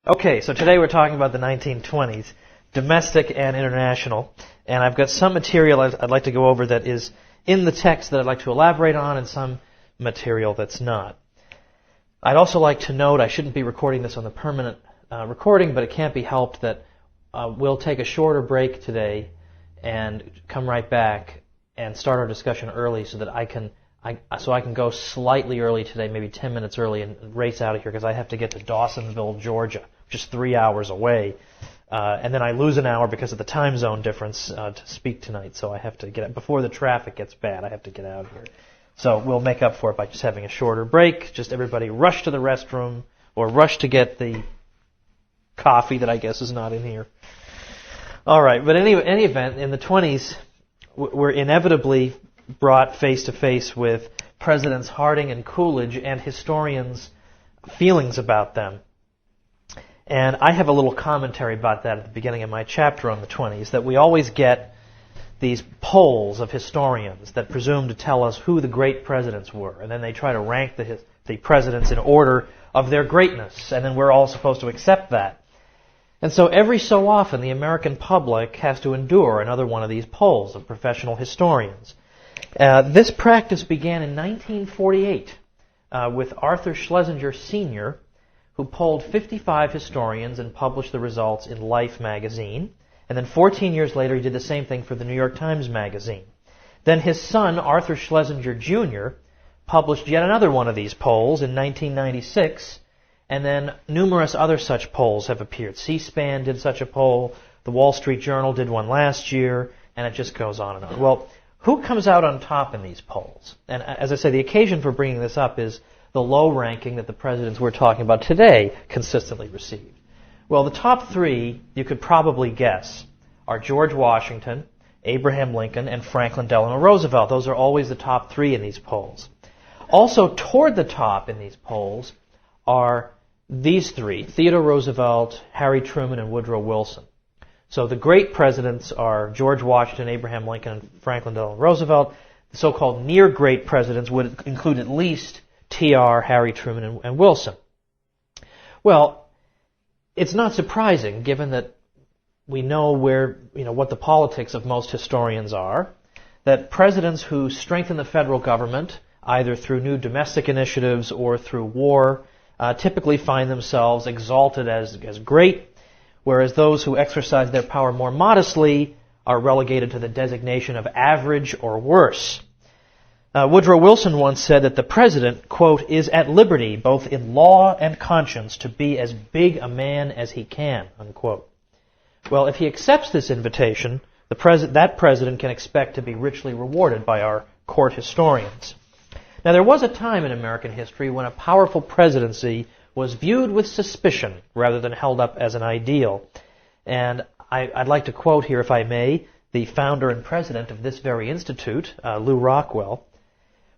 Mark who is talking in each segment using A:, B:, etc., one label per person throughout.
A: Okay, so today we're talking about the 1920s, domestic and international, and I've got some material I'd like to go over that is in the text that I'd like to elaborate on and some material that's not. I'd also like to note, I shouldn't be recording this on the permanent recording, but it can't be helped that we'll take a shorter break today and come right back and start our discussion early so that I can go slightly early today, maybe 10 minutes early, and race out of here because I have to get to Dawsonville, Georgia, which is 3 hours away. And then I lose an hour because of the time zone difference to speak tonight, so I have to get out. Before the traffic gets bad, I have to get out of here. So we'll make up for it by just having a shorter break. Just everybody rush to the restroom or rush to get the coffee that I guess is not in here. All right, but in any event, in the 20s, we're inevitably brought face to face with Presidents Harding and Coolidge and historians' feelings about them. And I have a little commentary about that at the beginning of my chapter on the 20s, that we always get these polls of historians that presume to tell us who the great presidents were, and then they try to rank the presidents in order of their greatness, and then we're all supposed to accept that. And so every so often the American public has to endure another one of these polls of professional historians. This practice began in 1948 with Arthur Schlesinger Sr., who polled 55 historians and published the results in Life magazine. And then 14 years later, he did the same thing for the New York Times magazine. Then his son, Arthur Schlesinger Jr., published yet another one of these polls in 1996, and then numerous other such polls have appeared. C-SPAN did such a poll, the Wall Street Journal did one last year, and it just goes on and on. Well, who comes out on top in these polls? And as I say, the occasion for bringing this up is the low ranking that the presidents we're talking about today consistently received. Well, the top three, you could probably guess, are George Washington, Abraham Lincoln, and Franklin Delano Roosevelt. Those are always the top three in these polls. Also, toward the top in these polls are these three, Theodore Roosevelt, Harry Truman, and Woodrow Wilson. So the great presidents are George Washington, Abraham Lincoln, and Franklin Delano Roosevelt. The so-called near-great presidents would include at least TR, Harry Truman, and Wilson. Well, it's not surprising, given that we know what the politics of most historians are, that presidents who strengthen the federal government, either through new domestic initiatives or through war, typically find themselves exalted as great, whereas those who exercise their power more modestly are relegated to the designation of average or worse. Woodrow Wilson once said that the president, quote, is at liberty both in law and conscience to be as big a man as he can, unquote. Well, if he accepts this invitation, that president can expect to be richly rewarded by our court historians. Now, there was a time in American history when a powerful presidency was viewed with suspicion rather than held up as an ideal. And I'd like to quote here, if I may, the founder and president of this very institute, Lew Rockwell,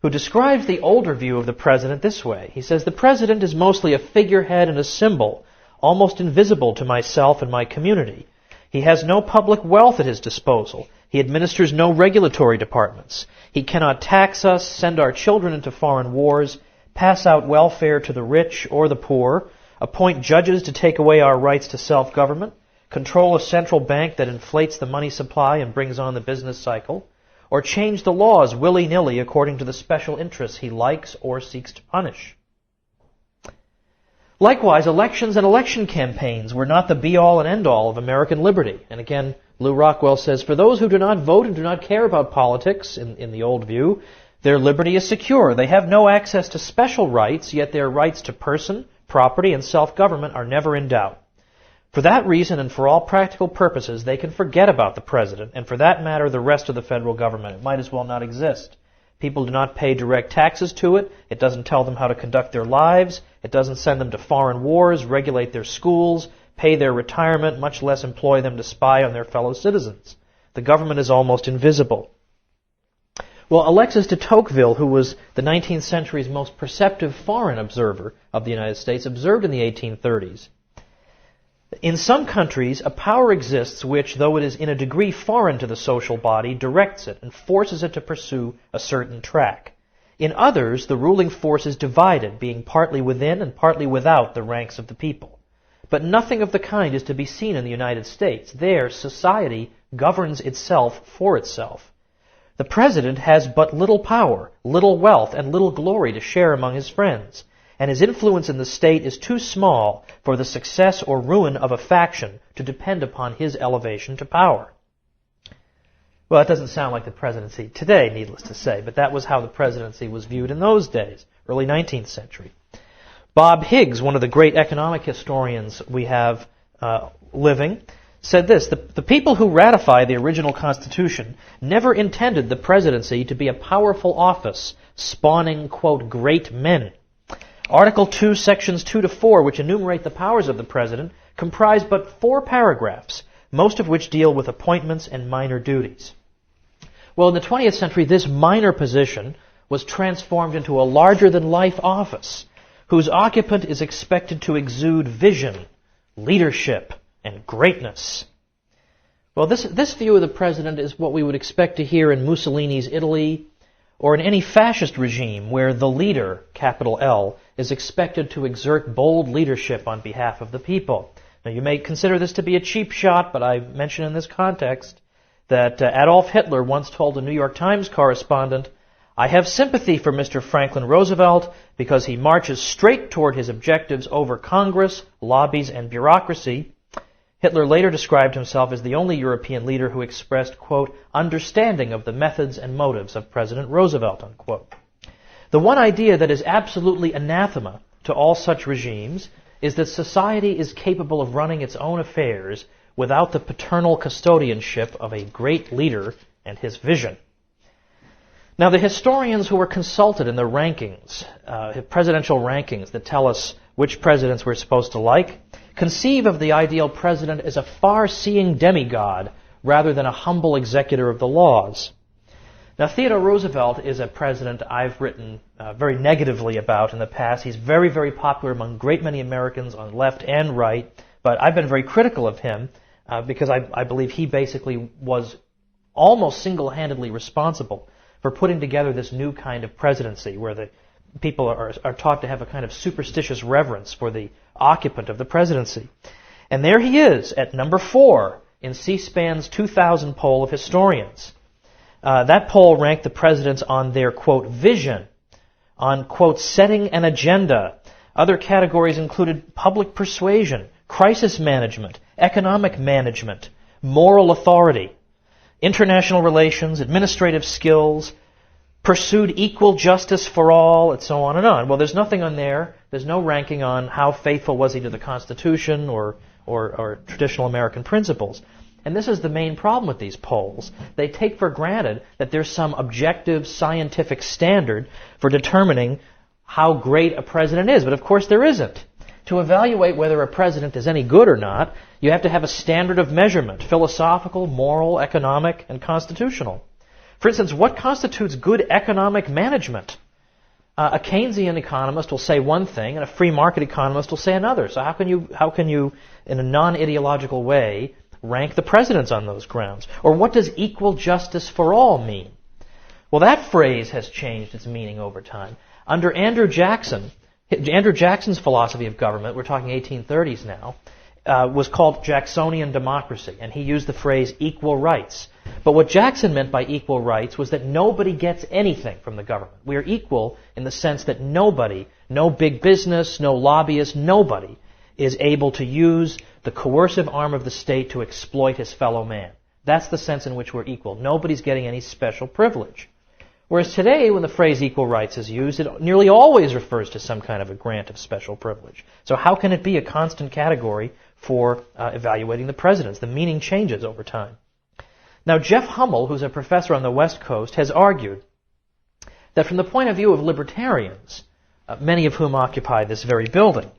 A: who describes the older view of the president this way. He says, "The president is mostly a figurehead and a symbol, almost invisible to myself and my community. He has no public wealth at his disposal. He administers no regulatory departments. He cannot tax us, send our children into foreign wars, pass out welfare to the rich or the poor, appoint judges to take away our rights to self-government, control a central bank that inflates the money supply and brings on the business cycle, or change the laws willy-nilly according to the special interests he likes or seeks to punish." Likewise, elections and election campaigns were not the be-all and end-all of American liberty. And again, Lew Rockwell says, "For those who do not vote and do not care about politics, in the old view, their liberty is secure. They have no access to special rights, yet their rights to person, property, and self-government are never in doubt. For that reason and for all practical purposes, they can forget about the president, and for that matter, the rest of the federal government. It might as well not exist. People do not pay direct taxes to it. It doesn't tell them how to conduct their lives. It doesn't send them to foreign wars, regulate their schools, pay their retirement, much less employ them to spy on their fellow citizens. The government is almost invisible." Well, Alexis de Tocqueville, who was the 19th century's most perceptive foreign observer of the United States, observed in the 1830s, "In some countries, a power exists which, though it is in a degree foreign to the social body, directs it and forces it to pursue a certain track. In others, the ruling force is divided, being partly within and partly without the ranks of the people. But nothing of the kind is to be seen in the United States. There, society governs itself for itself. The president has but little power, little wealth, and little glory to share among his friends, and his influence in the state is too small for the success or ruin of a faction to depend upon his elevation to power. Well, that doesn't sound like the presidency today, needless to say, but that was how the presidency was viewed in those days, early 19th century. Bob Higgs, one of the great economic historians we have living, said this: the people who ratified the original Constitution never intended the presidency to be a powerful office spawning, quote, great men. Article 2, Sections 2 to 4, which enumerate the powers of the president, comprise but 4 paragraphs, most of which deal with appointments and minor duties. Well, in the 20th century, this minor position was transformed into a larger-than-life office, whose occupant is expected to exude vision, leadership, and greatness. Well, this view of the president is what we would expect to hear in Mussolini's Italy or in any fascist regime where the leader, capital L, is expected to exert bold leadership on behalf of the people. Now, you may consider this to be a cheap shot, but I mention in this context that Adolf Hitler once told a New York Times correspondent, "I have sympathy for Mr. Franklin Roosevelt because he marches straight toward his objectives over Congress, lobbies, and bureaucracy." Hitler later described himself as the only European leader who expressed, quote, understanding of the methods and motives of President Roosevelt, unquote. The one idea that is absolutely anathema to all such regimes is that society is capable of running its own affairs without the paternal custodianship of a great leader and his vision. Now, the historians who were consulted in the rankings, presidential rankings that tell us which presidents we're supposed to like, conceive of the ideal president as a far-seeing demigod rather than a humble executor of the laws. Now, Theodore Roosevelt is a president I've written very negatively about in the past. He's very, very popular among a great many Americans on left and right, but I've been very critical of him because I believe he basically was almost single-handedly responsible for putting together this new kind of presidency where the people are taught to have a kind of superstitious reverence for the occupant of the presidency. And there he is at number 4 in C-SPAN's 2000 poll of historians. That poll ranked the presidents on their, quote, vision, on, quote, setting an agenda. Other categories included public persuasion, crisis management, economic management, moral authority, international relations, administrative skills, pursued equal justice for all, and so on and on. Well, there's nothing on there. There's no ranking on how faithful was he to the Constitution or traditional American principles. And this is the main problem with these polls. They take for granted that there's some objective scientific standard for determining how great a president is. But of course there isn't. To evaluate whether a president is any good or not, you have to have a standard of measurement, philosophical, moral, economic, and constitutional. For instance, what constitutes good economic management? A Keynesian economist will say one thing, and a free market economist will say another. So how can you, in a non-ideological way, rank the presidents on those grounds? Or what does equal justice for all mean? Well, that phrase has changed its meaning over time. Under Andrew Jackson's philosophy of government, we're talking 1830s now, was called Jacksonian democracy, and he used the phrase equal rights. But what Jackson meant by equal rights was that nobody gets anything from the government. We are equal in the sense that nobody, no big business, no lobbyist, nobody is able to use the coercive arm of the state to exploit his fellow man. That's the sense in which we're equal. Nobody's getting any special privilege. Whereas today, when the phrase equal rights is used, it nearly always refers to some kind of a grant of special privilege. So how can it be a constant category for evaluating the presidents? The meaning changes over time. Now, Jeff Hummel, who's a professor on the West Coast, has argued that from the point of view of libertarians, many of whom occupy this very building,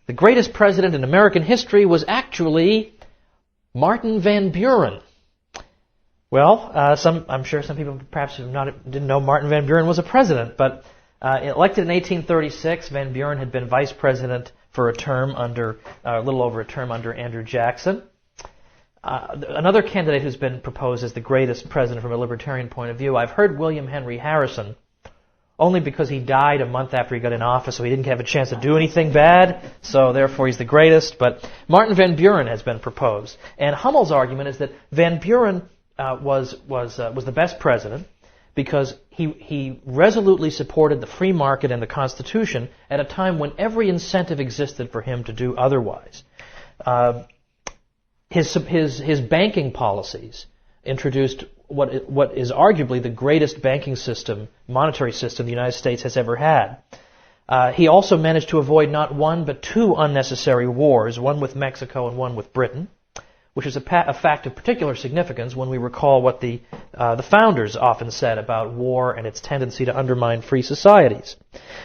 A: the greatest president in American history was actually Martin Van Buren. Well, I'm sure some people perhaps didn't know Martin Van Buren was a president, but elected in 1836, Van Buren had been vice president for a little over a term under Andrew Jackson. Another candidate who's been proposed as the greatest president from a libertarian point of view, I've heard William Henry Harrison only because he died a month after he got in office, so he didn't have a chance to do anything bad, so therefore he's the greatest. But Martin Van Buren has been proposed. And Hummel's argument is that Van Buren was the best president because he resolutely supported the free market and the Constitution at a time when every incentive existed for him to do otherwise. His banking policies introduced what is arguably the greatest banking system, monetary system the United States has ever had. He also managed to avoid not one but two unnecessary wars, one with Mexico and one with Britain, which is a fact of particular significance when we recall what the founders often said about war and its tendency to undermine free societies.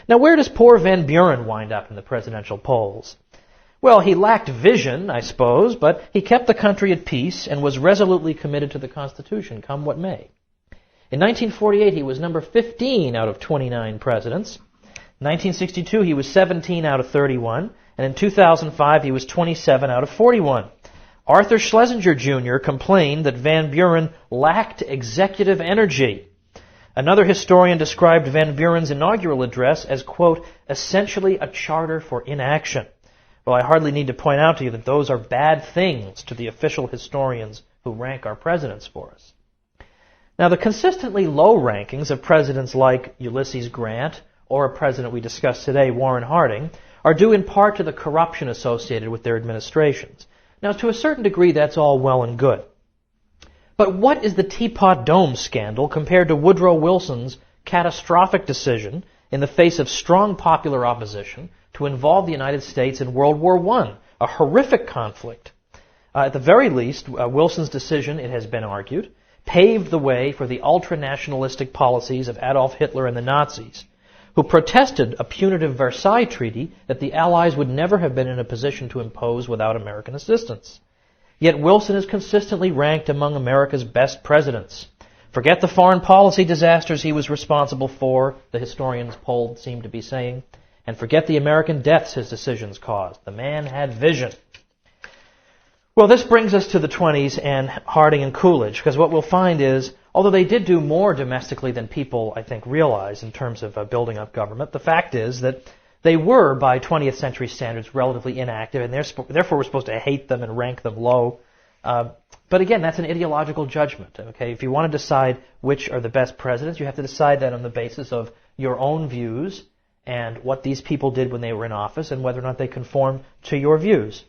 A: Now, where does poor Van Buren wind up in the presidential polls? Well, he lacked vision, I suppose, but he kept the country at peace and was resolutely committed to the Constitution, come what may. In 1948, he was number 15 out of 29 presidents. In 1962, he was 17 out of 31. And in 2005, he was 27 out of 41. Arthur Schlesinger Jr. complained that Van Buren lacked executive energy. Another historian described Van Buren's inaugural address as, quote, essentially a charter for inaction. Well, I hardly need to point out to you that those are bad things to the official historians who rank our presidents for us. Now, the consistently low rankings of presidents like Ulysses Grant or a president we discussed today, Warren Harding, are due in part to the corruption associated with their administrations. Now, to a certain degree, that's all well and good. But what is the Teapot Dome scandal compared to Woodrow Wilson's catastrophic decision in the face of strong popular opposition to involve the United States in World War I, a horrific conflict? At the very least, Wilson's decision, it has been argued, paved the way for the ultra-nationalistic policies of Adolf Hitler and the Nazis, who protested a punitive Versailles Treaty that the Allies would never have been in a position to impose without American assistance. Yet Wilson is consistently ranked among America's best presidents. Forget the foreign policy disasters he was responsible for, the historians polled seem to be saying, and forget the American deaths his decisions caused. The man had vision. Well, this brings us to the 20s and Harding and Coolidge, because what we'll find is, although they did do more domestically than people, I think, realize in terms of building up government, the fact is that they were, by 20th century standards, relatively inactive, and therefore we're supposed to hate them and rank them low. But again, that's an ideological judgment. Okay, if you want to decide which are the best presidents, you have to decide that on the basis of your own views and what these people did when they were in office and whether or not they conform to your views.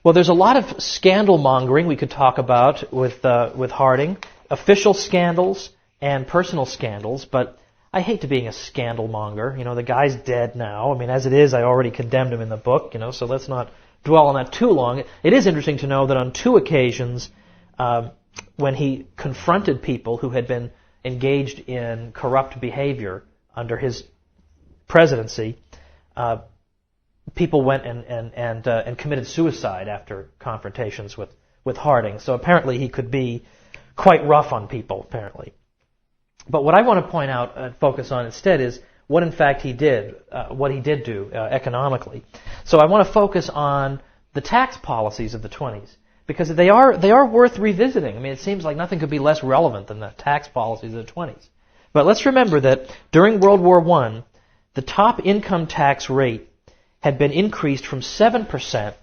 A: Well, there's a lot of scandal mongering we could talk about with Harding, official scandals and personal scandals, but I hate to being a scandal monger. You know, the guy's dead now. I mean, as it is, I already condemned him in the book, so let's not dwell on that too long. It is interesting to know that on two occasions, when he confronted people who had been engaged in corrupt behavior under his presidency, people went and committed suicide after confrontations with Harding. So apparently he could be quite rough on people, apparently. But what I want to point out and focus on instead is what in fact he did, what he did do economically. So I want to focus on the tax policies of the 20s, because they are worth revisiting. I mean, it seems like nothing could be less relevant than the tax policies of the 20s. But let's remember that during World War I, the top income tax rate had been increased from 7%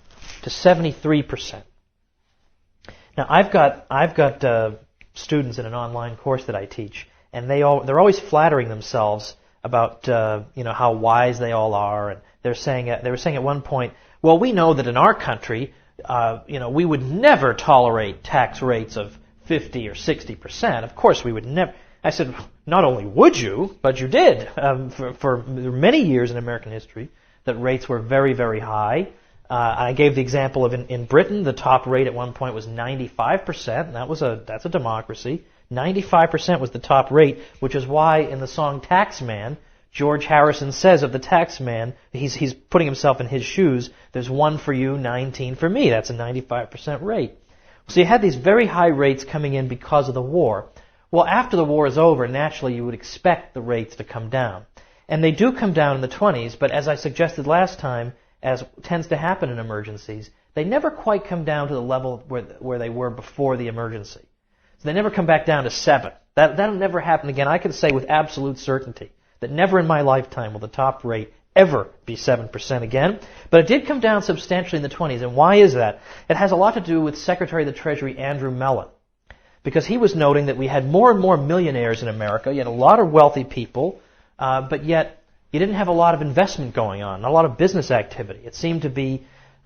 A: to 73%. Now, I've got students in an online course that I teach, and they're always flattering themselves about how wise they all are, and they were saying at one point, well, we know that in our country, we would never tolerate tax rates of 50 or 60%. Of course, we would never. I said, not only would you, but you did. For many years in American history, that rates were very, very high. I gave the example of in Britain, the top rate at one point was 95%, and that's a democracy. 95% was the top rate, which is why in the song Taxman, George Harrison says of the taxman, he's putting himself in his shoes, there's 1 for you, 19 for me. That's a 95% rate. So you had these very high rates coming in because of the war. Well, after the war is over, naturally you would expect the rates to come down. And they do come down in the 20s, but as I suggested last time, as tends to happen in emergencies, they never quite come down to the level where they were before the emergency. So they never come back down to 7. That'll never happen again. I can say with absolute certainty that never in my lifetime will the top rate ever be 7% again. But it did come down substantially in the 20s. And why is that? It has a lot to do with Secretary of the Treasury Andrew Mellon. Because he was noting that we had more and more millionaires in America. You had a lot of wealthy people, but yet you didn't have a lot of investment going on, not a lot of business activity. It seemed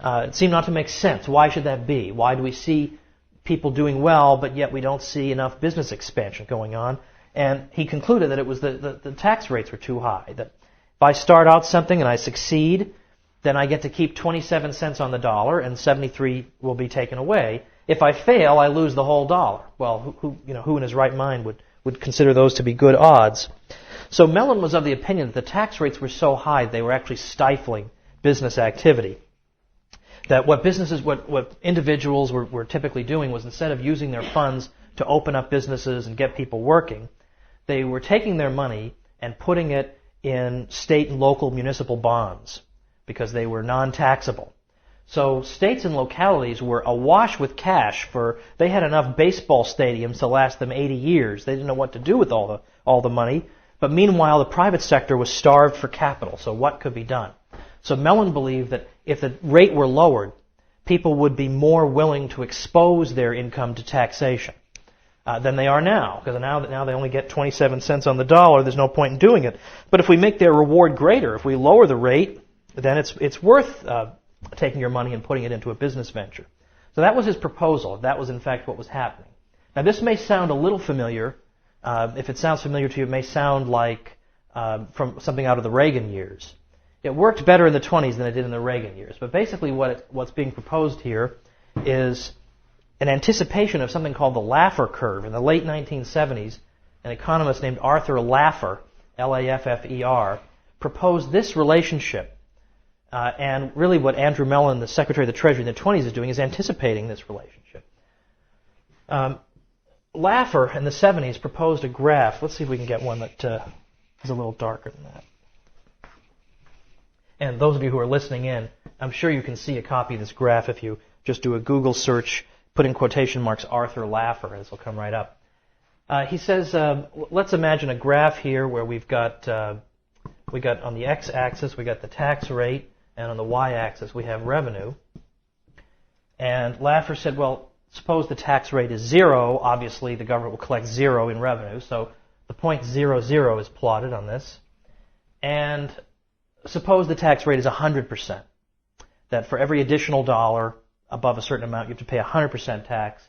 A: not to make sense. Why should that be? Why do we see people doing well, but yet we don't see enough business expansion going on? And he concluded that it was the tax rates were too high. That if I start out something and I succeed, then I get to keep 27 cents on the dollar, and 73 will be taken away. If I fail, I lose the whole dollar. Well, who in his right mind would consider those to be good odds? So Mellon was of the opinion that the tax rates were so high they were actually stifling business activity. That what individuals were typically doing was, instead of using their funds to open up businesses and get people working, they were taking their money and putting it in state and local municipal bonds because they were non-taxable. So states and localities were awash with cash they had enough baseball stadiums to last them 80 years. They didn't know what to do with all the money. But meanwhile, the private sector was starved for capital. So what could be done? So Mellon believed that if the rate were lowered, people would be more willing to expose their income to taxation than they are now. Because now they only get 27 cents on the dollar. There's no point in doing it. But if we make their reward greater, if we lower the rate, then it's worth taking your money and putting it into a business venture. So that was his proposal. That was, in fact, what was happening. Now, this may sound a little familiar. If it sounds familiar to you, it may sound like from something out of the Reagan years. It worked better in the 20s than it did in the Reagan years. But basically what's being proposed here is an anticipation of something called the Laffer curve. In the late 1970s, an economist named Arthur Laffer, L-A-F-F-E-R, proposed this relationship. And really what Andrew Mellon, the Secretary of the Treasury in the 20s, is doing is anticipating this relationship. Laffer in the 70s proposed a graph. Let's see if we can get one that is a little darker than that. And those of you who are listening in, I'm sure you can see a copy of this graph if you just do a Google search, put in quotation marks Arthur Laffer, and this will come right up. He says, let's imagine a graph here where we've got on the x-axis, we got the tax rate, and on the y-axis we have revenue. And Laffer said, well, suppose the tax rate is 0. Obviously, the government will collect 0 in revenue. So the point 0,0 is plotted on this. And suppose the tax rate is 100%. That for every additional dollar above a certain amount, you have to pay 100% tax.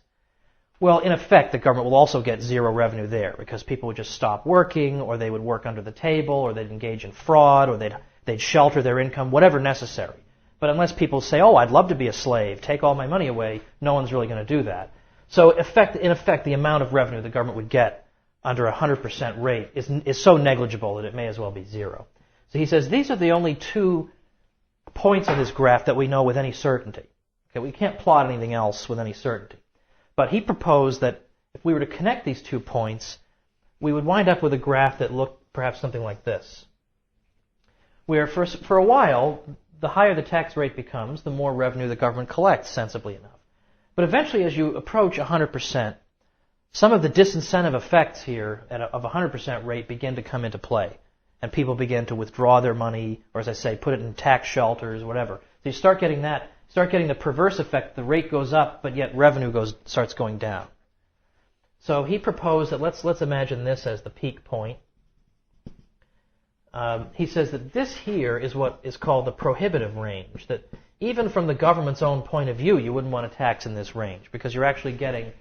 A: Well, in effect, the government will also get 0 revenue there because people would just stop working, or they would work under the table, or they'd engage in fraud, or they'd shelter their income, whatever necessary. But unless people say, oh, I'd love to be a slave, take all my money away, no one's really going to do that. So in effect, the amount of revenue the government would get under a 100% rate is so negligible that it may as well be 0. So he says these are the only 2 points on this graph that we know with any certainty. Okay, we can't plot anything else with any certainty. But he proposed that if we were to connect these 2 points, we would wind up with a graph that looked perhaps something like this. Where for a while, the higher the tax rate becomes, the more revenue the government collects, sensibly enough. But eventually, as you approach 100%, some of the disincentive effects here of a 100% rate begin to come into play. And people begin to withdraw their money, or as I say, put it in tax shelters, whatever. So you start getting the perverse effect. The rate goes up, but yet revenue starts going down. So he proposed that let's imagine this as the peak point. He says that this here is what is called the prohibitive range, that even from the government's own point of view, you wouldn't want to tax in this range because you're actually getting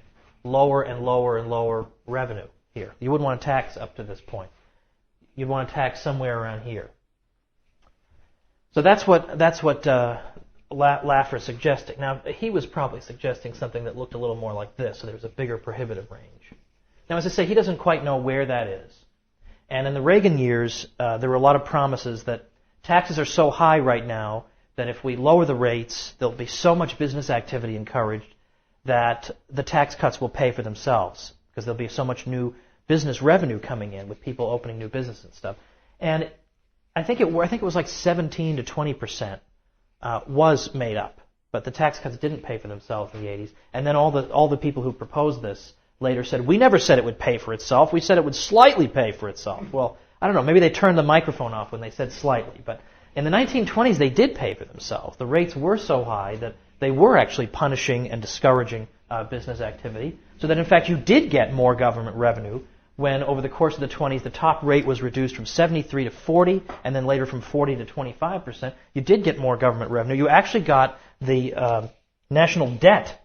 A: lower and lower and lower revenue here. You wouldn't want to tax up to this point. You'd want to tax somewhere around here. So that's what Laffer is suggesting. Now, he was probably suggesting something that looked a little more like this, so there was a bigger prohibitive range. Now, as I say, he doesn't quite know where that is. And in the Reagan years, there were a lot of promises that taxes are so high right now that if we lower the rates, there'll be so much business activity encouraged that the tax cuts will pay for themselves because there'll be so much new business revenue coming in with people opening new business and stuff. And I think it was like 17 to 20% was made up, but the tax cuts didn't pay for themselves in the 80s. And then all the people who proposed this later said, we never said it would pay for itself. We said it would slightly pay for itself. Well, I don't know, maybe they turned the microphone off when they said slightly, but in the 1920s they did pay for themselves. The rates were so high that they were actually punishing and discouraging business activity, so that in fact you did get more government revenue when over the course of the 20s the top rate was reduced from 73 to 40 and then later from 40 to 25%. You did get more government revenue. You actually got the national debt,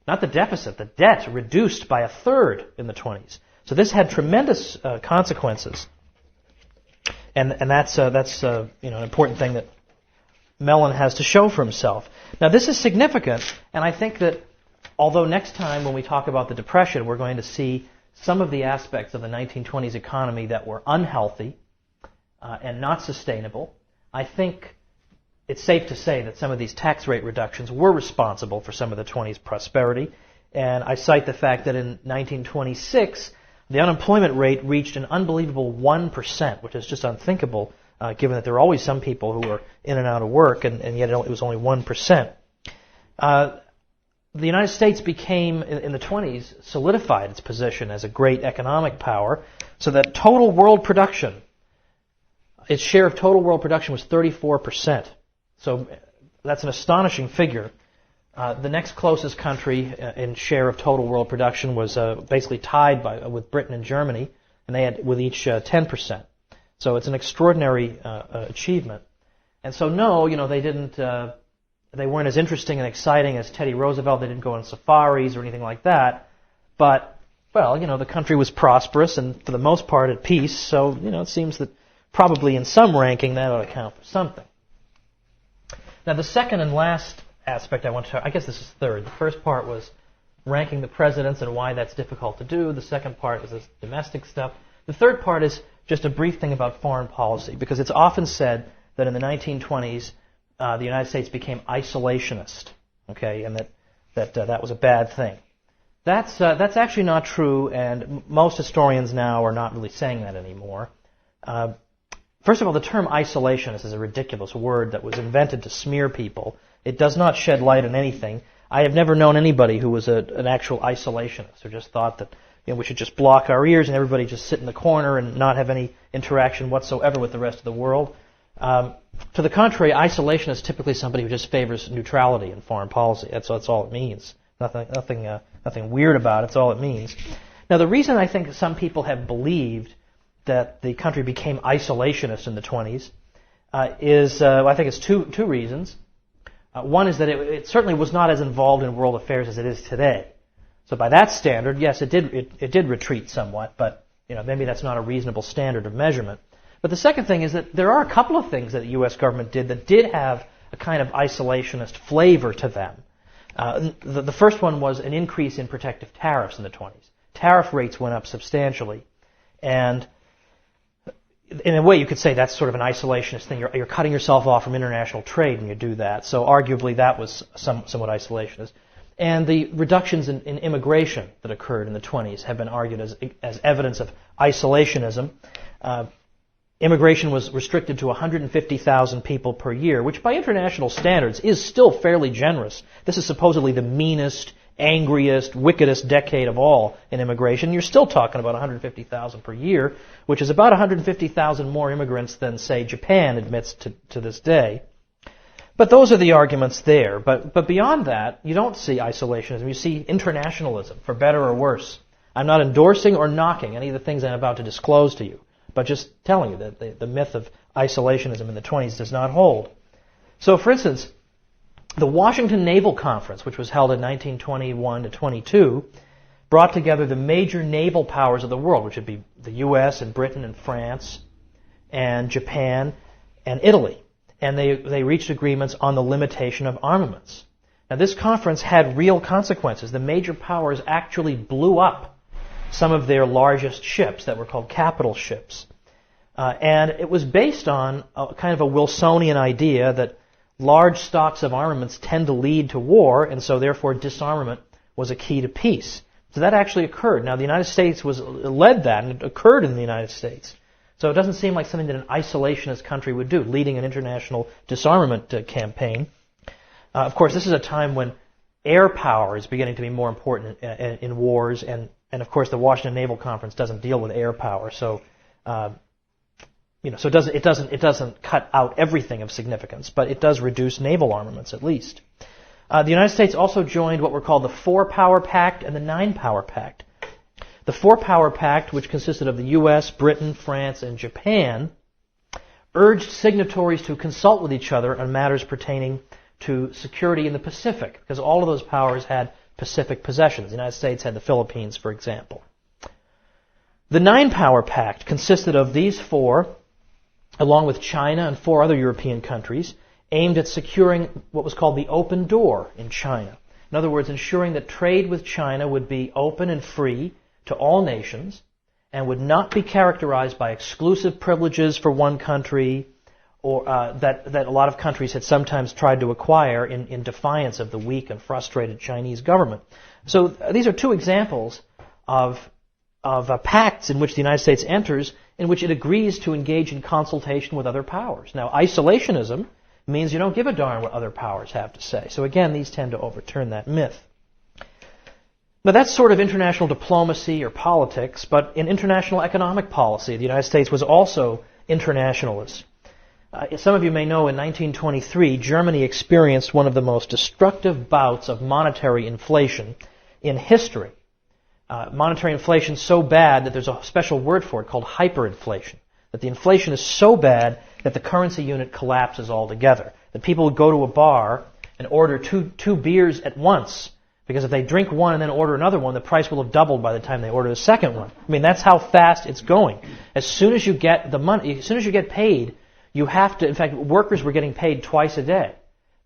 A: not the deficit, the debt reduced by a third in the 20s. So this had tremendous consequences, and that's an important thing that Mellon has to show for himself. Now this is significant, and I think that although next time when we talk about the Depression we're going to see some of the aspects of the 1920s economy that were unhealthy and not sustainable, I think it's safe to say that some of these tax rate reductions were responsible for some of the 20s prosperity. And I cite the fact that in 1926, the unemployment rate reached an unbelievable 1%, which is just unthinkable, given that there are always some people who are in and out of work, and yet it was only 1%. The United States became, in the 20s, solidified its position as a great economic power, so that total world production, its share of total world production was 34%. So that's an astonishing figure. The next closest country in share of total world production was basically tied with Britain and Germany, and they had with each 10%. So it's an extraordinary achievement. And so no, they weren't as interesting and exciting as Teddy Roosevelt. They didn't go on safaris or anything like that. But, well, the country was prosperous and for the most part at peace. So, it seems that probably in some ranking that ought to count for something. Now, the second and last aspect I want to talk, I guess this is third. The first part was ranking the presidents and why that's difficult to do. The second part is this domestic stuff. The third part is just a brief thing about foreign policy, because it's often said that in the 1920s, the United States became isolationist, okay, and that was a bad thing. That's actually not true, and most historians now are not really saying that anymore. First of all, the term isolationist is a ridiculous word that was invented to smear people. It does not shed light on anything. I have never known anybody who was an actual isolationist who just thought that we should just block our ears and everybody just sit in the corner and not have any interaction whatsoever with the rest of the world. To the contrary, isolation is typically somebody who just favors neutrality in foreign policy. That's all it means. Nothing weird about it. That's all it means. Now, the reason I think some people have believed that the country became isolationist in the 20s is, I think it's two reasons. One is that it certainly was not as involved in world affairs as it is today. So by that standard, yes, it did retreat somewhat, but maybe that's not a reasonable standard of measurement. But the second thing is that there are a couple of things that the U.S. government did that did have a kind of isolationist flavor to them. The first one was an increase in protective tariffs in the 20s. Tariff rates went up substantially, and in a way you could say that's sort of an isolationist thing. You're cutting yourself off from international trade when you do that, so arguably that was somewhat isolationist. And the reductions in immigration that occurred in the 20s have been argued as evidence of isolationism. Immigration was restricted to 150,000 people per year, which by international standards is still fairly generous. This is supposedly the meanest, angriest, wickedest decade of all in immigration. You're still talking about 150,000 per year, which is about 150,000 more immigrants than, say, Japan admits to this day. But those are the arguments there. But beyond that, you don't see isolationism. You see internationalism, for better or worse. I'm not endorsing or knocking any of the things I'm about to disclose to you, but just telling you that the myth of isolationism in the 20s does not hold. So, for instance, the Washington Naval Conference, which was held in 1921 to 22, brought together the major naval powers of the world, which would be the U.S. and Britain and France and Japan and Italy. And they reached agreements on the limitation of armaments. Now, this conference had real consequences. The major powers actually blew up some of their largest ships that were called capital ships. And it was based on a kind of a Wilsonian idea that large stocks of armaments tend to lead to war, and so therefore disarmament was a key to peace. So that actually occurred. Now, the United States led that, and it occurred in the United States. So it doesn't seem like something that an isolationist country would do, leading an international disarmament campaign. Of course, this is a time when air power is beginning to be more important in wars, and of course the Washington Naval Conference doesn't deal with air power, so So it doesn't cut out everything of significance, but it does reduce naval armaments at least. The United States also joined what were called the Four-Power Pact and the Nine-Power Pact. The Four-Power Pact, which consisted of the U.S., Britain, France, and Japan, urged signatories to consult with each other on matters pertaining to security in the Pacific, because all of those powers had Pacific possessions. The United States had the Philippines, for example. The Nine-Power Pact consisted of these four, along with China and four other European countries, aimed at securing what was called the open door in China. In other words, ensuring that trade with China would be open and free to all nations and would not be characterized by exclusive privileges for one country or that a lot of countries had sometimes tried to acquire in defiance of the weak and frustrated Chinese government. So these are two examples of pacts in which the United States enters, in which it agrees to engage in consultation with other powers. Now, isolationism means you don't give a darn what other powers have to say. So again, these tend to overturn that myth. Now, that's sort of international diplomacy or politics, but in international economic policy, the United States was also internationalist. Some of you may know in 1923, Germany experienced one of the most destructive bouts of monetary inflation in history. Monetary inflation so bad that there's a special word for it called hyperinflation. That the inflation is so bad that the currency unit collapses altogether. That people would go to a bar and order two beers at once, because if they drink one and then order another one, the price will have doubled by the time they order the second one. I mean, that's how fast it's going. As soon as you get the money, as soon as you get paid, you have to, in fact, workers were getting paid twice a day,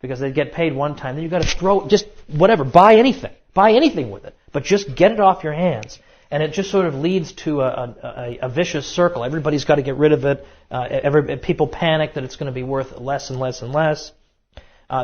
A: because they'd get paid one time, then you've got to throw, just whatever, buy anything with it, but just get it off your hands. And it just sort of leads to a vicious circle. Everybody's got to get rid of it. People panic that it's going to be worth less and less and less.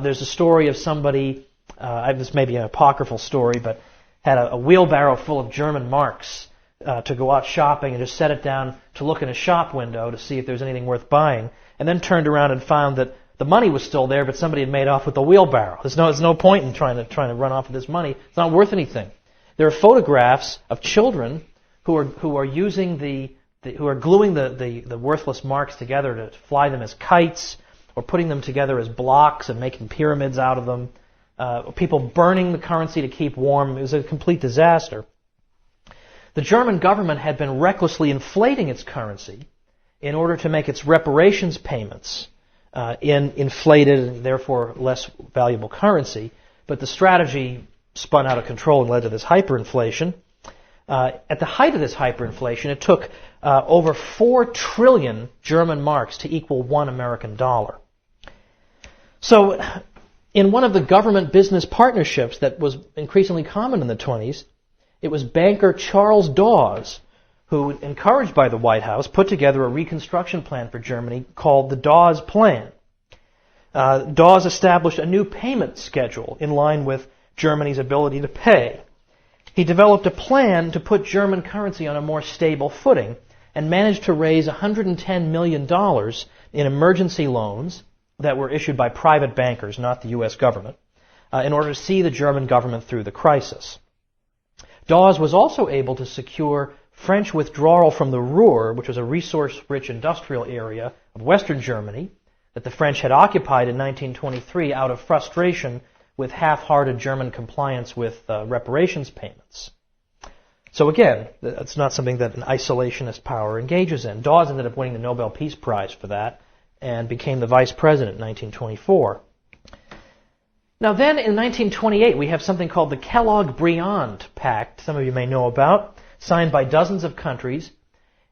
A: There's a story of somebody, this may be an apocryphal story, but had a wheelbarrow full of German marks to go out shopping and just set it down to look in a shop window to see if there's anything worth buying, and then turned around and found that the money was still there, but somebody had made off with the wheelbarrow. There's no point in trying to run off with this money. It's not worth anything. There are photographs of children who are using who are gluing the worthless marks together to fly them as kites, or putting them together as blocks and making pyramids out of them. People burning the currency to keep warm. It was a complete disaster. The German government had been recklessly inflating its currency in order to make its reparations payments in inflated and therefore less valuable currency, but the strategy spun out of control and led to this hyperinflation. At the height of this hyperinflation, it took over 4 trillion German marks to equal $1 American dollar. So, in one of the government business partnerships that was increasingly common in the 20s, it was banker Charles Dawes who, encouraged by the White House, put together a reconstruction plan for Germany called the Dawes Plan. Dawes established a new payment schedule in line with Germany's ability to pay. He developed a plan to put German currency on a more stable footing and managed to raise $110 million in emergency loans that were issued by private bankers, not the U.S. government, in order to see the German government through the crisis. Dawes was also able to secure French withdrawal from the Ruhr, which was a resource-rich industrial area of Western Germany that the French had occupied in 1923 out of frustration with half-hearted German compliance with reparations payments. So again, that's not something that an isolationist power engages in. Dawes ended up winning the Nobel Peace Prize for that and became the vice president in 1924. Now then, in 1928, we have something called the Kellogg-Briand Pact, some of you may know about, signed by dozens of countries.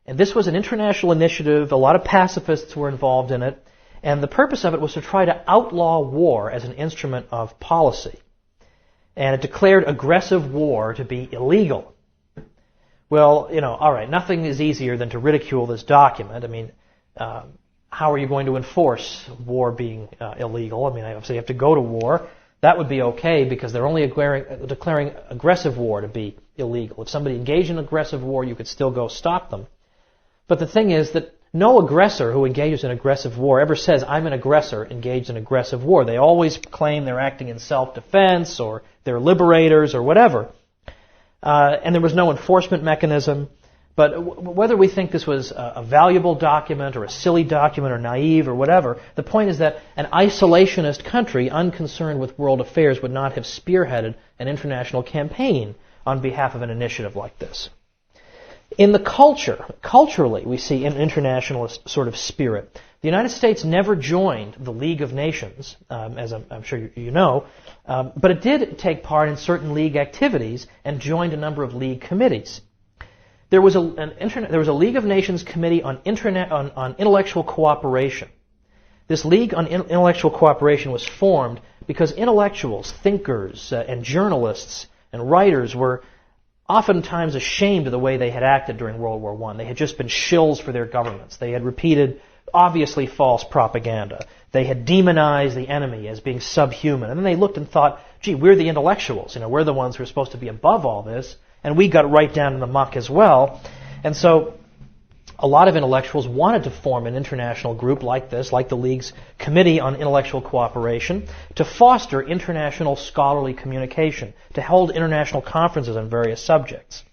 A: And this was an international initiative. A lot of pacifists were involved in it. And the purpose of it was to try to outlaw war as an instrument of policy. And it declared aggressive war to be illegal. Well, all right, nothing is easier than to ridicule this document. I mean, how are you going to enforce war being illegal? I mean, obviously you have to go to war. That would be okay because they're only declaring aggressive war to be illegal. If somebody engaged in aggressive war, you could still go stop them. But the thing is that no aggressor who engages in aggressive war ever says, I'm an aggressor engaged in aggressive war. They always claim they're acting in self-defense or they're liberators or whatever. And there was no enforcement mechanism. But whether we think this was a valuable document or a silly document or naive or whatever, the point is that an isolationist country unconcerned with world affairs would not have spearheaded an international campaign on behalf of an initiative like this. In the culturally, we see an internationalist sort of spirit. The United States never joined the League of Nations, as I'm sure you know, but it did take part in certain League activities and joined a number of League committees. There was a League of Nations committee on intellectual cooperation. This League on Intellectual Cooperation was formed because intellectuals, thinkers, and journalists and writers were oftentimes ashamed of the way they had acted during World War I. They had just been shills for their governments. They had repeated obviously false propaganda. They had demonized the enemy as being subhuman. And then they looked and thought, gee, we're the intellectuals. We're the ones who are supposed to be above all this. And we got right down in the muck as well. And so a lot of intellectuals wanted to form an international group like this, like the League's Committee on Intellectual Cooperation, to foster international scholarly communication, to hold international conferences on various subjects.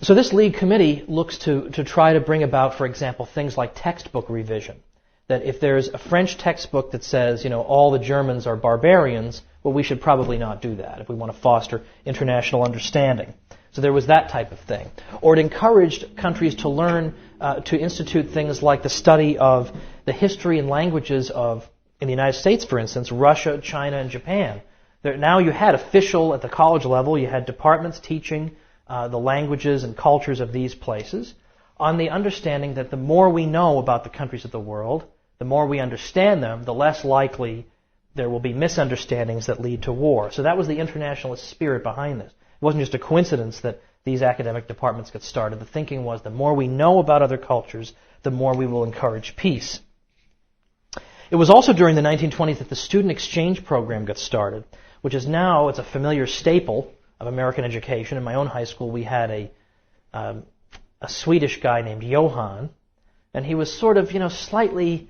A: So this League Committee looks to try to bring about, for example, things like textbook revision. That if there's a French textbook that says, all the Germans are barbarians, well, we should probably not do that if we want to foster international understanding. So there was that type of thing. Or it encouraged countries to learn, to institute things like the study of the history and languages of, in the United States, for instance, Russia, China, and Japan. Now you had official, at the college level, you had departments teaching the languages and cultures of these places, on the understanding that the more we know about the countries of the world, the more we understand them, the less likely there will be misunderstandings that lead to war. So that was the internationalist spirit behind this. It wasn't just a coincidence that these academic departments got started. The thinking was the more we know about other cultures, the more we will encourage peace. It was also during the 1920s that the student exchange program got started, which is now, it's a familiar staple of American education. In my own high school, we had a Swedish guy named Johan, and he was sort of, slightly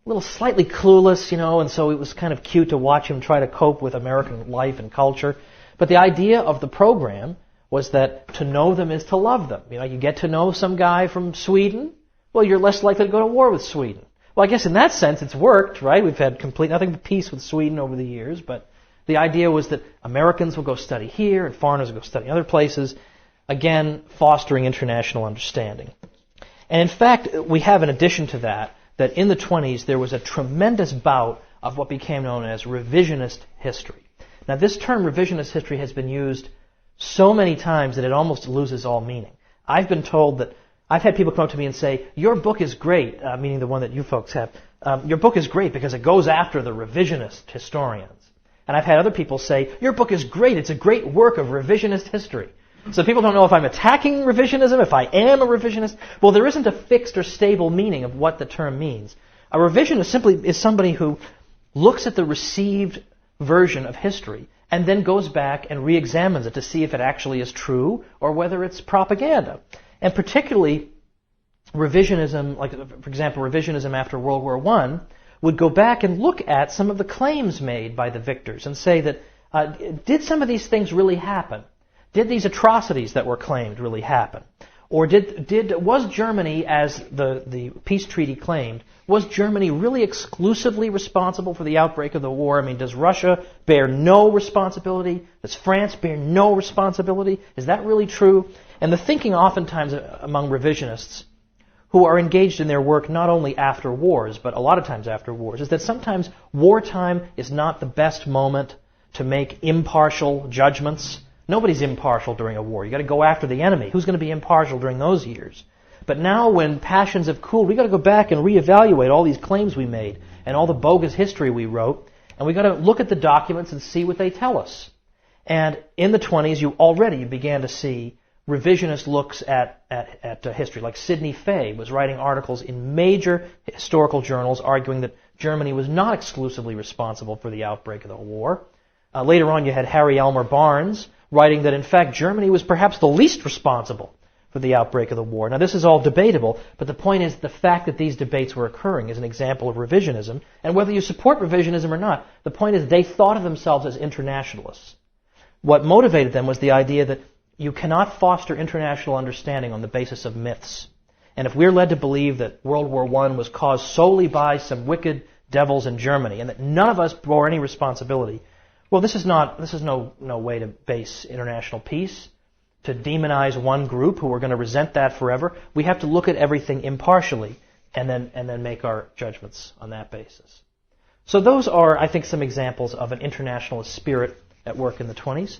A: clueless, and so it was kind of cute to watch him try to cope with American life and culture. But the idea of the program was that to know them is to love them. You get to know some guy from Sweden, well, you're less likely to go to war with Sweden. Well, I guess in that sense it's worked, right? We've had nothing but peace with Sweden over the years, but the idea was that Americans will go study here and foreigners will go study other places, again, fostering international understanding. And in fact, we have in addition to that in the 20s there was a tremendous bout of what became known as revisionist history. Now this term revisionist history has been used so many times that it almost loses all meaning. I've been told that, I've had people come up to me and say, your book is great, meaning the one that you folks have, your book is great because it goes after the revisionist historians. And I've had other people say, your book is great, it's a great work of revisionist history. So people don't know if I'm attacking revisionism, if I am a revisionist. Well, there isn't a fixed or stable meaning of what the term means. A revisionist simply is somebody who looks at the received version of history and then goes back and re-examines it to see if it actually is true or whether it's propaganda. And particularly revisionism, like for example revisionism after World War I, would go back and look at some of the claims made by the victors and say that did some of these things really happen? Did these atrocities that were claimed really happen? Or was Germany, as the peace treaty claimed, was Germany really exclusively responsible for the outbreak of the war? I mean, does Russia bear no responsibility? Does France bear no responsibility? Is that really true? And the thinking oftentimes among revisionists who are engaged in their work not only after wars, but a lot of times after wars, is that sometimes wartime is not the best moment to make impartial judgments. Nobody's impartial during a war. You've got to go after the enemy. Who's going to be impartial during those years? But now when passions have cooled, we've got to go back and reevaluate all these claims we made and all the bogus history we wrote, and we've got to look at the documents and see what they tell us. And in the 20s, you already began to see revisionist looks at history. Like Sidney Fay was writing articles in major historical journals arguing that Germany was not exclusively responsible for the outbreak of the war. Later on, you had Harry Elmer Barnes writing that, in fact, Germany was perhaps the least responsible for the outbreak of the war. Now, this is all debatable, but the point is the fact that these debates were occurring is an example of revisionism. And whether you support revisionism or not, the point is they thought of themselves as internationalists. What motivated them was the idea that, you cannot foster international understanding on the basis of myths. And if we're led to believe that World War I was caused solely by some wicked devils in Germany and that none of us bore any responsibility, well, this is no way to base international peace, to demonize one group who are going to resent that forever. We have to look at everything impartially and then make our judgments on that basis. So those are, I think, some examples of an internationalist spirit at work in the 20s.